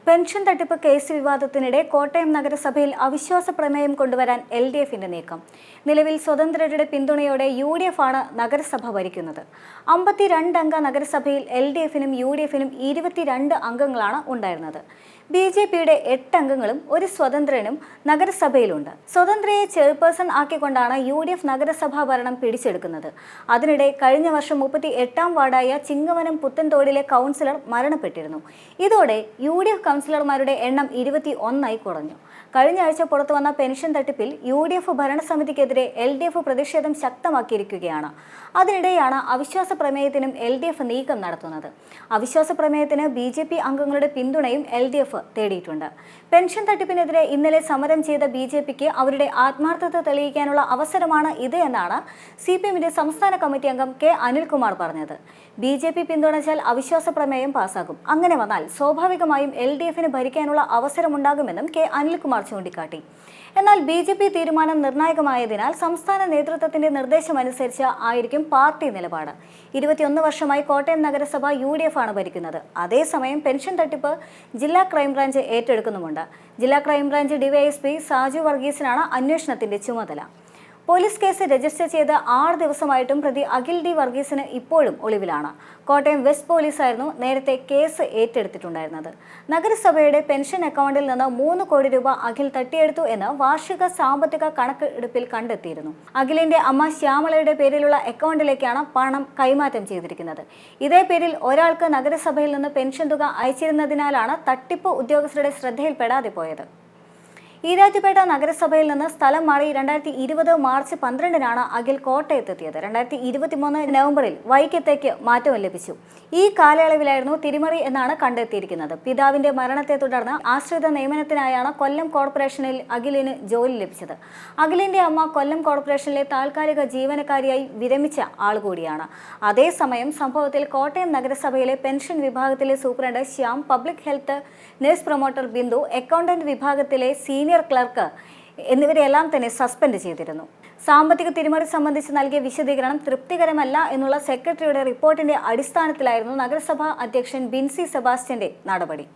Pension തട്ടിപ്പ് case വിവാദത്തിനിടെ Kottayam നഗരസഭയിൽ അവിശ്വാസ പ്രമേയം കൊണ്ടുവരാൻ LDFന്റെ നീക്കം. നിലവിൽ സ്വതന്ത്രരുടെ പിന്തുണയോടെ UDF ആണ് നഗരസഭ ഭരിക്കുന്നത്. 52 അംഗ നഗരസഭയിൽ LDFനും UDFനും 22 അംഗങ്ങളാണ് ഉണ്ടായിരുന്നത്. BJPയുടെ 8 അംഗങ്ങളും ഒരു സ്വതന്ത്രനും നഗരസഭയിലുണ്ട്. സ്വതന്ത്രയെ ചെയർപേഴ്സൺ ആക്കിക്കൊണ്ടാണ് UDF നഗരസഭാ ഭരണം പിടിച്ചെടുക്കുന്നത്. അതിനിടെ കഴിഞ്ഞ വർഷം 38ാം വാർഡായ ചിങ്ങവനം പുത്തൻതോടിലെ കൗൺസിലർ മരണപ്പെട്ടിരുന്നു. ഇതോടെ UDF കൗൺസിലർമാരുടെ എണ്ണം 21ആയി കുറഞ്ഞു. കഴിഞ്ഞ ആഴ്ച പുറത്തുവന്ന പെൻഷൻ തട്ടിപ്പിൽ UDF ഭരണസമിതിക്കെതിരെ LDF പ്രതിഷേധം ശക്തമാക്കിയിരിക്കുകയാണ്. അതിനിടെയാണ് അവിശ്വാസ പ്രമേയത്തിനും LDF നീക്കം നടത്തുന്നത്. അവിശ്വാസ പ്രമേയത്തിന് BJP അംഗങ്ങളുടെ പിന്തുണയും LDF തേടിയിട്ടുണ്ട്. പെൻഷൻ തട്ടിപ്പിനെതിരെ ഇന്നലെ സമരം ചെയ്ത BJPക്ക് അവരുടെ ആത്മാർത്ഥത തെളിയിക്കാനുള്ള അവസരമാണ് ഇത് എന്നാണ് CPMന്റെ സംസ്ഥാന കമ്മിറ്റി അംഗം K. അനിൽകുമാർ പറഞ്ഞത്. BJP പിന്തുണച്ചാൽ അവിശ്വാസ പ്രമേയം പാസാകും. അങ്ങനെ വന്നാൽ സ്വാഭാവികമായും LDFന് ഭരിക്കാനുള്ള അവസരമുണ്ടാകുമെന്നും K. അനിൽകുമാർ ചൂണ്ടിക്കാട്ടി. എന്നാൽ BJP തീരുമാനം നിർണായകമായതിനാൽ സംസ്ഥാന നേതൃത്വത്തിന്റെ നിർദ്ദേശമനുസരിച്ച് ആയിരിക്കും പാർട്ടി നിലപാട്. 21 വർഷമായി കോട്ടയം നഗരസഭ UDF ആണ് ഭരിക്കുന്നത്. അതേസമയം പെൻഷൻ തട്ടിപ്പ് ജില്ലാ ക്രൈംബ്രാഞ്ച് ഏറ്റെടുക്കുന്നുമുണ്ട്. ജില്ലാ ക്രൈംബ്രാഞ്ച് DYSP സാജു വർഗീസിനാണ് അന്വേഷണത്തിന്റെ ചുമതല. പോലീസ് കേസ് രജിസ്റ്റർ ചെയ്ത് 6 ദിവസമായിട്ടും പ്രതി അഖിൽ D. വർഗീസിന് ഇപ്പോഴും ഒളിവിലാണ്. കോട്ടയം വെസ്റ്റ് പോലീസായിരുന്നു നേരത്തെ കേസ് ഏറ്റെടുത്തിട്ടുണ്ടായിരുന്നത്. നഗരസഭയുടെ പെൻഷൻ അക്കൗണ്ടിൽ നിന്ന് 3 കോടി രൂപ അഖിൽ തട്ടിയെടുത്തു എന്ന് വാർഷിക സാമ്പത്തിക കണക്കെടുപ്പിൽ കണ്ടെത്തിയിരുന്നു. അഖിലിന്റെ അമ്മ ശ്യാമളയുടെ പേരിലുള്ള അക്കൗണ്ടിലേക്കാണ് പണം കൈമാറ്റം ചെയ്തിരിക്കുന്നത്. ഇതേ പേരിൽ ഒരാൾക്ക് നഗരസഭയിൽ നിന്ന് പെൻഷൻ തുക അയച്ചിരുന്നതിനാലാണ് തട്ടിപ്പ് ഉദ്യോഗസ്ഥരുടെ ശ്രദ്ധയിൽപ്പെടാതെ പോയത്. ഈരാറ്റുപേട്ട നഗരസഭയിൽ നിന്ന് സ്ഥലം മാറി 2020 മാർച്ച് 12-നാണ് അഖിൽ കോട്ടയത്തെത്തിയത്. 2023 നവംബറിൽ വൈക്കത്തേക്ക് മാറ്റം ലഭിച്ചു. ഈ കാലയളവിലായിരുന്നു തിരിമറി എന്നാണ് കണ്ടെത്തിയിരിക്കുന്നത്. പിതാവിന്റെ മരണത്തെ തുടർന്ന് ആശ്രിത നിയമനത്തിനായാണ് കൊല്ലം കോർപ്പറേഷനിൽ അഖിലിന് ജോലി ലഭിച്ചത്. അഖിലിന്റെ അമ്മ കൊല്ലം കോർപ്പറേഷനിലെ താൽക്കാലിക ജീവനക്കാരിയായി വിരമിച്ച ആൾ കൂടിയാണ്. അതേസമയം സംഭവത്തിൽ കോട്ടയം നഗരസഭയിലെ പെൻഷൻ വിഭാഗത്തിലെ superintendent Shyam, public health nurse promoter Bindu, accountant വിഭാഗത്തിലെ സീനിയർ ക്ലർക്ക് എന്നിവരെല്ലാം തന്നെ സസ്പെൻഡ് ചെയ്തിരുന്നു. സാമ്പത്തിക തിരിമറി സംബന്ധിച്ച് നൽകിയ വിശദീകരണം തൃപ്തികരമല്ല എന്നുള്ള സെക്രട്ടറിയുടെ റിപ്പോർട്ടിന്റെ അടിസ്ഥാനത്തിലായിരുന്നു നഗരസഭാ അധ്യക്ഷൻ ബിൻസി സെബാസ്റ്റ്യന്റെ നടപടി.